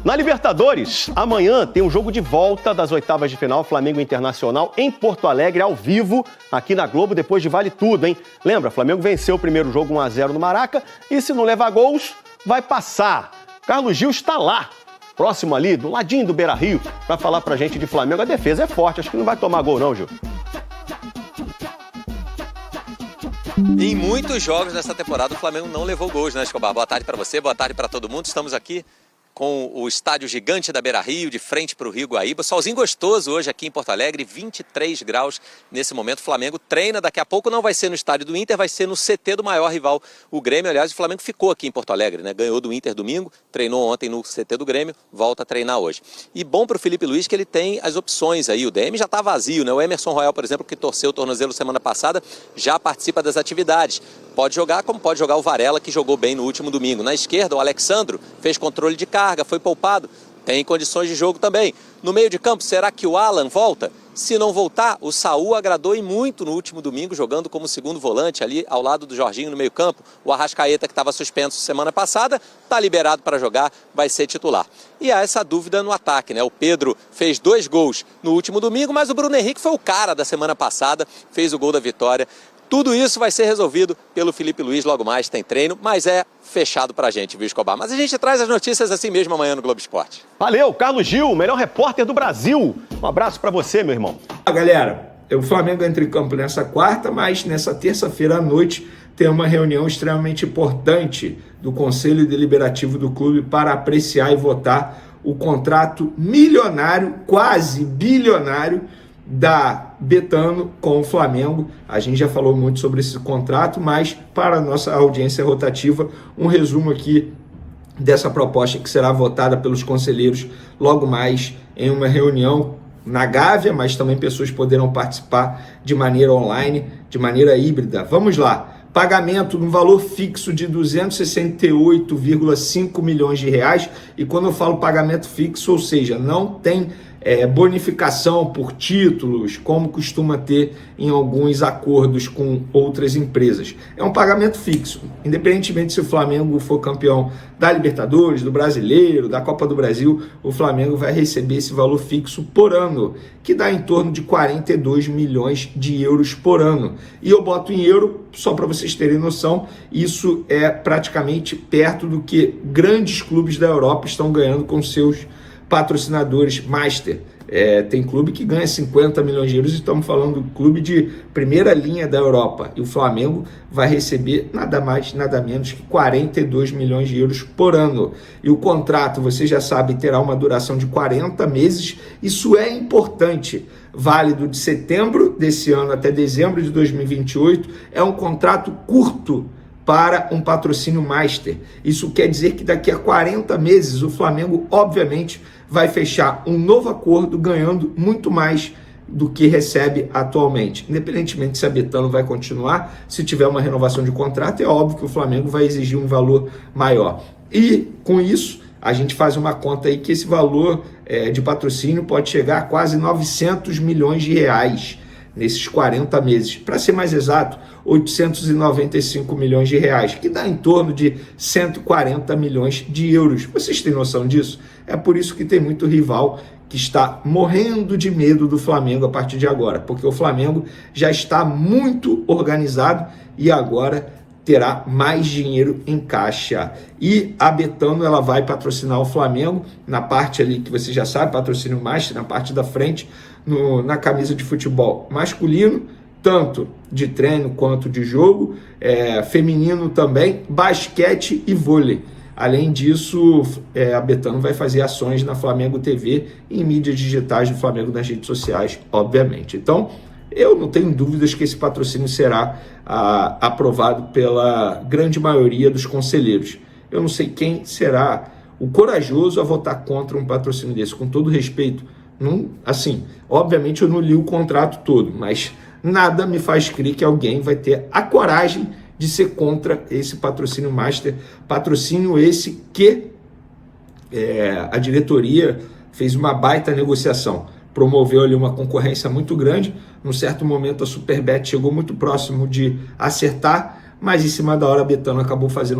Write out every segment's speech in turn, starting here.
Na Libertadores, amanhã tem um jogo de volta das oitavas de final, Flamengo Internacional em Porto Alegre, ao vivo, aqui na Globo, depois de Vale Tudo, hein? Lembra, Flamengo venceu o primeiro jogo 1-0 no Maraca e se não levar gols, vai passar. Carlos Gil está lá, próximo ali, do ladinho do Beira-Rio, para falar pra gente de Flamengo. A defesa é forte, acho que não vai tomar gol não, Gil. Em muitos jogos dessa temporada o Flamengo não levou gols, né, Escobar? Boa tarde para você, boa tarde para todo mundo. Estamos aqui com o estádio gigante da Beira-Rio, de frente para o Rio Guaíba. Solzinho gostoso hoje aqui em Porto Alegre, 23 graus nesse momento. O Flamengo treina, daqui a pouco não vai ser no estádio do Inter, vai ser no CT do maior rival, o Grêmio. Aliás, o Flamengo ficou aqui em Porto Alegre, né? Ganhou do Inter domingo, treinou ontem no CT do Grêmio, volta a treinar hoje. E bom para o Felipe Luiz que ele tem as opções aí. O DM já está vazio, né? O Emerson Royal, por exemplo, que torceu o tornozelo semana passada, já participa das atividades. Pode jogar como pode jogar o Varela, que jogou bem no último domingo. Na esquerda, o Alexandro fez controle de carga, foi poupado, tem condições de jogo também. No meio de campo, será que o Alan volta? Se não voltar, o Saul agradou e muito no último domingo, jogando como segundo volante ali ao lado do Jorginho no meio campo. O Arrascaeta, que estava suspenso semana passada, está liberado para jogar, vai ser titular. E há essa dúvida no ataque, né? O Pedro fez 2 gols no último domingo, mas o Bruno Henrique foi o cara da semana passada, fez o gol da vitória. Tudo isso vai ser resolvido pelo Felipe Luiz, logo mais tem treino, mas é fechado pra gente, viu, Escobar? Mas a gente traz as notícias assim mesmo amanhã no Globo Esporte. Valeu, Carlos Gil, melhor repórter do Brasil. Um abraço pra você, meu irmão. Galera, o Flamengo entra em campo nessa quarta, mas nessa terça-feira à noite tem uma reunião extremamente importante do Conselho Deliberativo do clube para apreciar e votar o contrato milionário, quase bilionário, da Betano com o Flamengo. A gente já falou muito sobre esse contrato, mas para a nossa audiência rotativa, um resumo aqui dessa proposta que será votada pelos conselheiros logo mais em uma reunião na Gávea, mas também pessoas poderão participar de maneira online, de maneira híbrida. Vamos lá. Pagamento no valor fixo de 268,5 milhões de reais. E quando eu falo pagamento fixo, ou seja, não tem bonificação por títulos, como costuma ter em alguns acordos com outras empresas. É um pagamento fixo, independentemente se o Flamengo for campeão da Libertadores, do Brasileiro, da Copa do Brasil, o Flamengo vai receber esse valor fixo por ano, que dá em torno de 42 milhões de euros por ano. E eu boto em euro, só para vocês terem noção, isso é praticamente perto do que grandes clubes da Europa estão ganhando com seus patrocinadores master. Tem clube que ganha 50 milhões de euros, estamos falando do clube de primeira linha da Europa, e o Flamengo vai receber nada mais, nada menos que 42 milhões de euros por ano. E o contrato, você já sabe, terá uma duração de 40 meses, isso é importante, válido de setembro desse ano até dezembro de 2028, é um contrato curto para um patrocínio master. Isso quer dizer que daqui a 40 meses o Flamengo, obviamente, vai fechar um novo acordo ganhando muito mais do que recebe atualmente. Independentemente se a Betano vai continuar, se tiver uma renovação de contrato, é óbvio que o Flamengo vai exigir um valor maior. E com isso, a gente faz uma conta aí que esse valor de patrocínio pode chegar a quase 900 milhões de reais nesses 40 meses. Para ser mais exato, 895 milhões de reais, que dá em torno de 140 milhões de euros. Vocês têm noção disso? É por isso que tem muito rival que está morrendo de medo do Flamengo a partir de agora, porque o Flamengo já está muito organizado e agora terá mais dinheiro em caixa. E a Betano, ela vai patrocinar o Flamengo na parte ali que você já sabe, patrocínio master, na parte da frente, na camisa de futebol masculino, tanto de treino quanto de jogo, feminino também, basquete e vôlei. Além disso, a Betano vai fazer ações na Flamengo TV e em mídias digitais do Flamengo nas redes sociais, obviamente. Então, eu não tenho dúvidas que esse patrocínio será aprovado pela grande maioria dos conselheiros. Eu não sei quem será o corajoso a votar contra um patrocínio desse, com todo respeito. Não, assim, obviamente eu não li o contrato todo, mas nada me faz crer que alguém vai ter a coragem de ser contra esse patrocínio master, patrocínio esse que a diretoria fez uma baita negociação, promoveu ali uma concorrência muito grande. Num certo momento a Superbet chegou muito próximo de acertar, mas em cima da hora a Betano acabou fazendo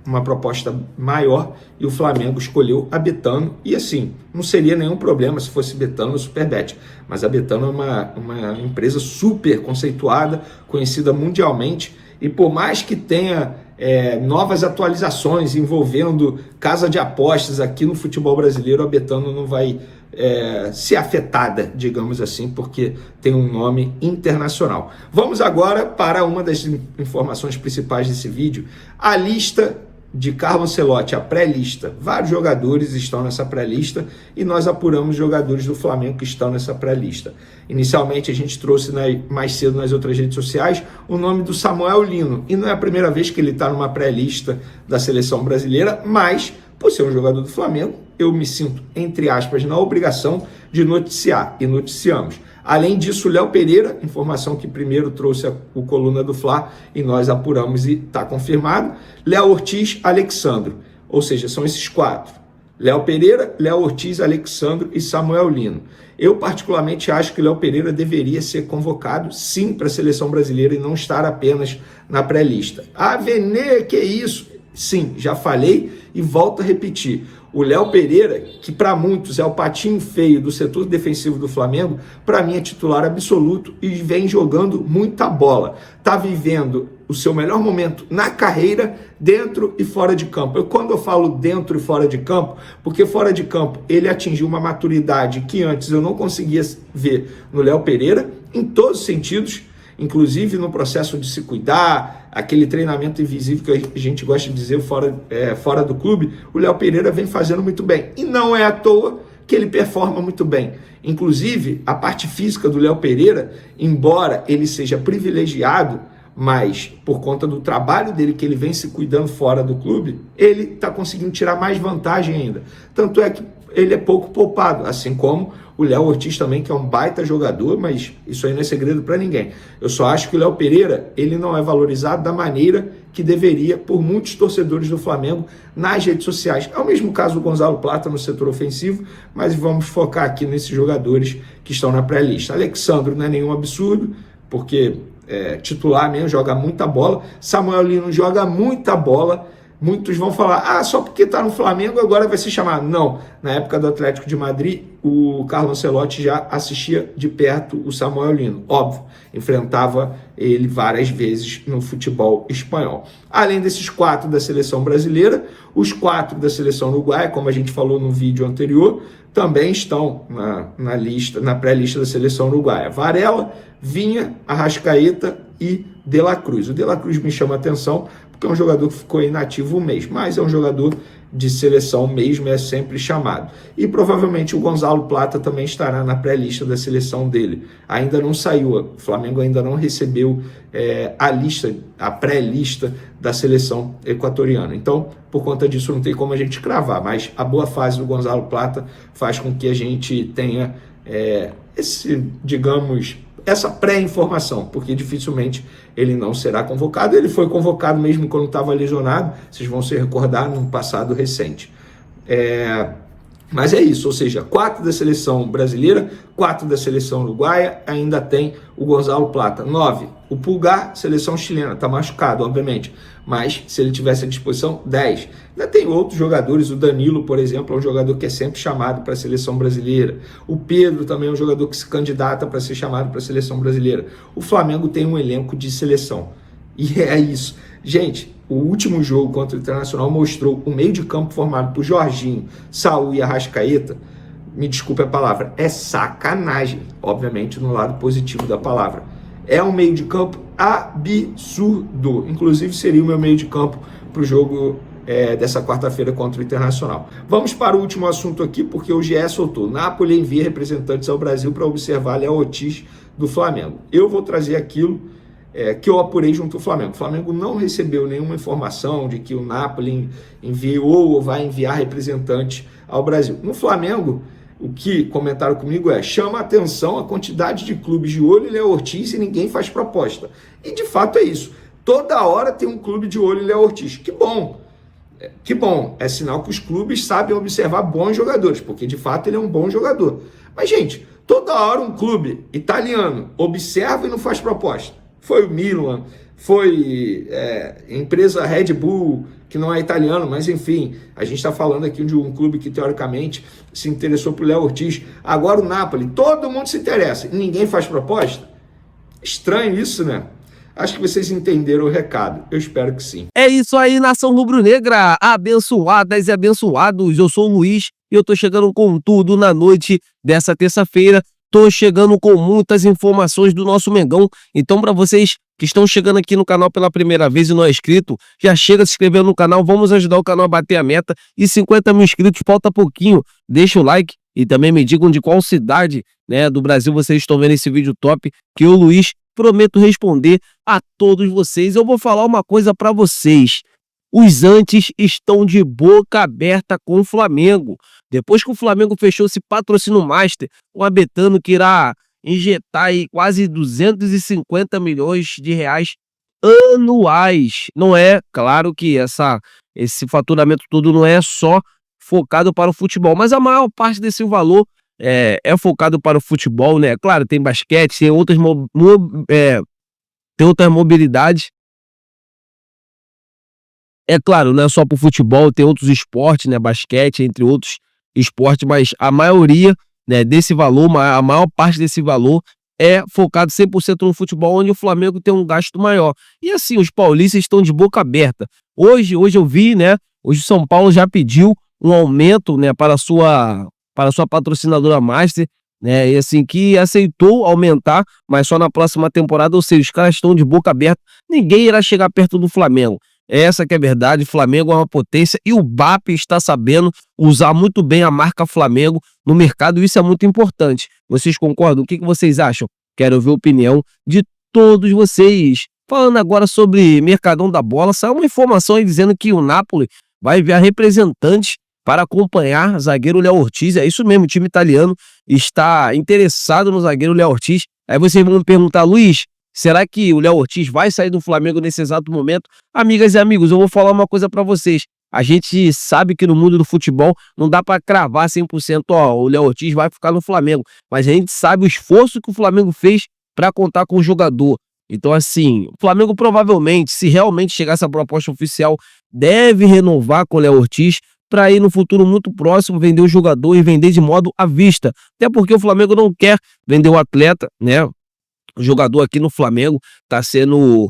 uma proposta maior e o Flamengo escolheu a Betano, e assim, não seria nenhum problema se fosse Betano ou Superbet, mas a Betano é uma empresa super conceituada, conhecida mundialmente, e por mais que tenha novas atualizações envolvendo casa de apostas aqui no futebol brasileiro, a Betano não vai ser afetada, digamos assim, porque tem um nome internacional. Vamos agora para uma das informações principais desse vídeo, a lista de Carlo Ancelotti, a pré-lista. Vários jogadores estão nessa pré-lista e nós apuramos jogadores do Flamengo que estão nessa pré-lista. Inicialmente a gente trouxe mais cedo nas outras redes sociais o nome do Samuel Lino, e não é a primeira vez que ele está numa pré-lista da seleção brasileira, mas por ser um jogador do Flamengo, eu me sinto, entre aspas, na obrigação de noticiar, e noticiamos. Além disso, o Léo Pereira, informação que primeiro trouxe o Coluna do Fla, e nós apuramos e está confirmado. Léo Ortiz, Alexandro, ou seja, são esses 4. Léo Pereira, Léo Ortiz, Alexandro e Samuel Lino. Eu particularmente acho que o Léo Pereira deveria ser convocado sim para a seleção brasileira e não estar apenas na pré-lista. Ah, Vene, que isso? Sim, já falei e volto a repetir. O Léo Pereira, que para muitos é o patinho feio do setor defensivo do Flamengo, para mim é titular absoluto e vem jogando muita bola. Está vivendo o seu melhor momento na carreira, dentro e fora de campo. Quando eu falo dentro e fora de campo, porque fora de campo ele atingiu uma maturidade que antes eu não conseguia ver no Léo Pereira, em todos os sentidos, inclusive no processo de se cuidar, aquele treinamento invisível que a gente gosta de dizer fora do clube, o Léo Pereira vem fazendo muito bem. E não é à toa que ele performa muito bem. Inclusive, a parte física do Léo Pereira, embora ele seja privilegiado, mas por conta do trabalho dele que ele vem se cuidando fora do clube, ele está conseguindo tirar mais vantagem ainda. Tanto é que ele é pouco poupado, assim como o Léo Ortiz também, que é um baita jogador, mas isso aí não é segredo para ninguém. Eu só acho que o Léo Pereira, ele não é valorizado da maneira que deveria por muitos torcedores do Flamengo nas redes sociais. É o mesmo caso do Gonzalo Plata no setor ofensivo, mas vamos focar aqui nesses jogadores que estão na pré-lista. Alexandro não é nenhum absurdo, porque titular mesmo, joga muita bola. Samuel Lino joga muita bola. Muitos vão falar, só porque está no Flamengo agora vai ser chamado. Não, na época do Atlético de Madrid, o Carlo Ancelotti já assistia de perto o Samuel Lino. Óbvio, enfrentava ele várias vezes no futebol espanhol. Além desses 4 da seleção brasileira, os 4 da seleção uruguaia, como a gente falou no vídeo anterior, também estão na pré-lista da seleção uruguaia. Varela, Vinha, Arrascaeta e De La Cruz. O De La Cruz me chama a atenção porque é um jogador que ficou inativo um mês, mas é um jogador de seleção mesmo, é sempre chamado. E provavelmente o Gonzalo Plata também estará na pré-lista da seleção dele. Ainda não saiu, o Flamengo ainda não recebeu a pré-lista da seleção equatoriana. Então, por conta disso, não tem como a gente cravar, mas a boa fase do Gonzalo Plata faz com que a gente tenha essa pré-informação, porque dificilmente ele não será convocado. Ele foi convocado mesmo quando estava lesionado, vocês vão se recordar, no passado recente. Mas é isso, ou seja, 4 da seleção brasileira, 4 da seleção uruguaia, ainda tem o Gonzalo Plata. 9, o Pulgar, seleção chilena, está machucado, obviamente, mas se ele tivesse à disposição, 10. Ainda tem outros jogadores, o Danilo, por exemplo, é um jogador que é sempre chamado para a seleção brasileira. O Pedro também é um jogador que se candidata para ser chamado para a seleção brasileira. O Flamengo tem um elenco de seleção. E é isso. Gente, o último jogo contra o Internacional mostrou o meio de campo formado por Jorginho, Saúl e Arrascaeta. Me desculpe a palavra, é sacanagem, obviamente no lado positivo da palavra. É um meio de campo absurdo. Inclusive seria o meu meio de campo para o jogo dessa quarta-feira contra o Internacional. Vamos para o último assunto aqui, porque o GE soltou. Napoli envia representantes ao Brasil para observar Léo Ortiz do Flamengo. Eu vou trazer aquilo que eu apurei junto ao Flamengo. O Flamengo não recebeu nenhuma informação de que o Napoli enviou ou vai enviar representantes ao Brasil. No Flamengo, o que comentaram comigo chama a atenção a quantidade de clubes de olho em Léo Ortiz e ninguém faz proposta. E de fato é isso. Toda hora tem um clube de olho em Léo Ortiz. Que bom! Que bom! É sinal que os clubes sabem observar bons jogadores, porque de fato ele é um bom jogador. Mas, gente, toda hora um clube italiano observa e não faz proposta. Foi o Milan, foi empresa Red Bull, que não é italiano, mas enfim, a gente está falando aqui de um clube que teoricamente se interessou por Léo Ortiz. Agora o Napoli, todo mundo se interessa, e ninguém faz proposta? Estranho isso, né? Acho que vocês entenderam o recado. Eu espero que sim. É isso aí, nação rubro-negra, abençoadas e abençoados. Eu sou o Luiz e eu tô chegando com tudo na noite dessa terça-feira. Tô chegando com muitas informações do nosso Mengão. Então, para vocês que estão chegando aqui no canal pela primeira vez e não é inscrito, já chega se inscrevendo no canal. Vamos ajudar o canal a bater a meta. E 50 mil inscritos, falta pouquinho. Deixa o like e também me digam de qual cidade, né, do Brasil vocês estão vendo esse vídeo top, que eu, Luiz, prometo responder a todos vocês. Eu vou falar uma coisa para vocês. Os antes estão de boca aberta com o Flamengo. Depois que o Flamengo fechou esse patrocínio master, o Abetano que irá injetar aí quase 250 milhões de reais anuais. Não é, claro que esse faturamento todo não é só focado para o futebol, mas a maior parte desse valor é focado para o futebol, né? Claro, tem basquete, tem outras mobilidades. É claro, não é só para o futebol, tem outros esportes, né? Basquete, entre outros esportes, mas a maioria, né, desse valor, a maior parte desse valor é focado 100% no futebol, onde o Flamengo tem um gasto maior. E assim, os paulistas estão de boca aberta. Hoje eu vi, né? Hoje o São Paulo já pediu um aumento, né, para a sua patrocinadora master, né, e assim, que aceitou aumentar, mas só na próxima temporada. Ou seja, os caras estão de boca aberta, ninguém irá chegar perto do Flamengo. Essa que é a verdade. O Flamengo é uma potência e o BAP está sabendo usar muito bem a marca Flamengo no mercado, e isso é muito importante. Vocês concordam? O que vocês acham? Quero ouvir a opinião de todos vocês. Falando agora sobre Mercadão da Bola, saiu uma informação aí dizendo que o Napoli vai enviar representantes para acompanhar o zagueiro Léo Ortiz. É isso mesmo, o time italiano está interessado no zagueiro Léo Ortiz. Aí vocês vão me perguntar, Luiz, será que o Léo Ortiz vai sair do Flamengo nesse exato momento? Amigas e amigos, eu vou falar uma coisa para vocês. A gente sabe que no mundo do futebol não dá para cravar 100%, ó, o Léo Ortiz vai ficar no Flamengo. Mas a gente sabe o esforço que o Flamengo fez para contar com o jogador. Então, assim, o Flamengo provavelmente, se realmente chegar essa proposta oficial, deve renovar com o Léo Ortiz, para ir no futuro muito próximo vender o jogador e vender de modo à vista. Até porque o Flamengo não quer vender o atleta, né? O jogador aqui no Flamengo está sendo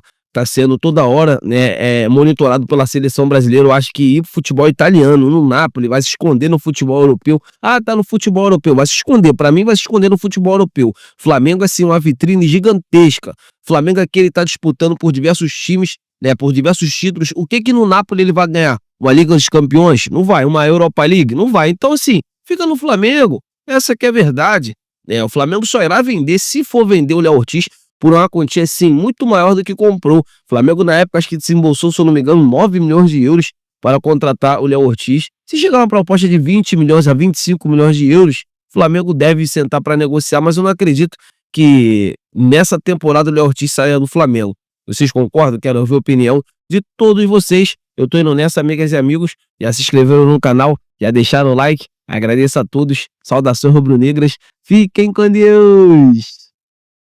toda hora, né, monitorado pela seleção brasileira. Eu acho que ir pro futebol italiano, no Napoli, vai se esconder no futebol europeu. Ah, tá no futebol europeu, vai se esconder. Para mim, vai se esconder no futebol europeu. Flamengo, assim, uma vitrine gigantesca. Flamengo aqui, ele tá disputando por diversos times, né, por diversos títulos. O que no Napoli ele vai ganhar? Uma Liga dos Campeões? Não vai. Uma Europa League? Não vai. Então, assim, fica no Flamengo. Essa que é a verdade. O Flamengo só irá vender, se for vender o Léo Ortiz, por uma quantia, assim, muito maior do que comprou. O Flamengo, na época, acho que desembolsou, se eu não me engano, 9 milhões de euros para contratar o Léo Ortiz. Se chegar uma proposta de 20 milhões a 25 milhões de euros, o Flamengo deve sentar para negociar, mas eu não acredito que nessa temporada o Léo Ortiz saia do Flamengo. Vocês concordam? Quero ouvir a opinião de todos vocês. Eu tô indo nessa, amigas e amigos. Já se inscreveram no canal, já deixaram o like. Agradeço a todos. Saudações rubro-negras. Fiquem com Deus!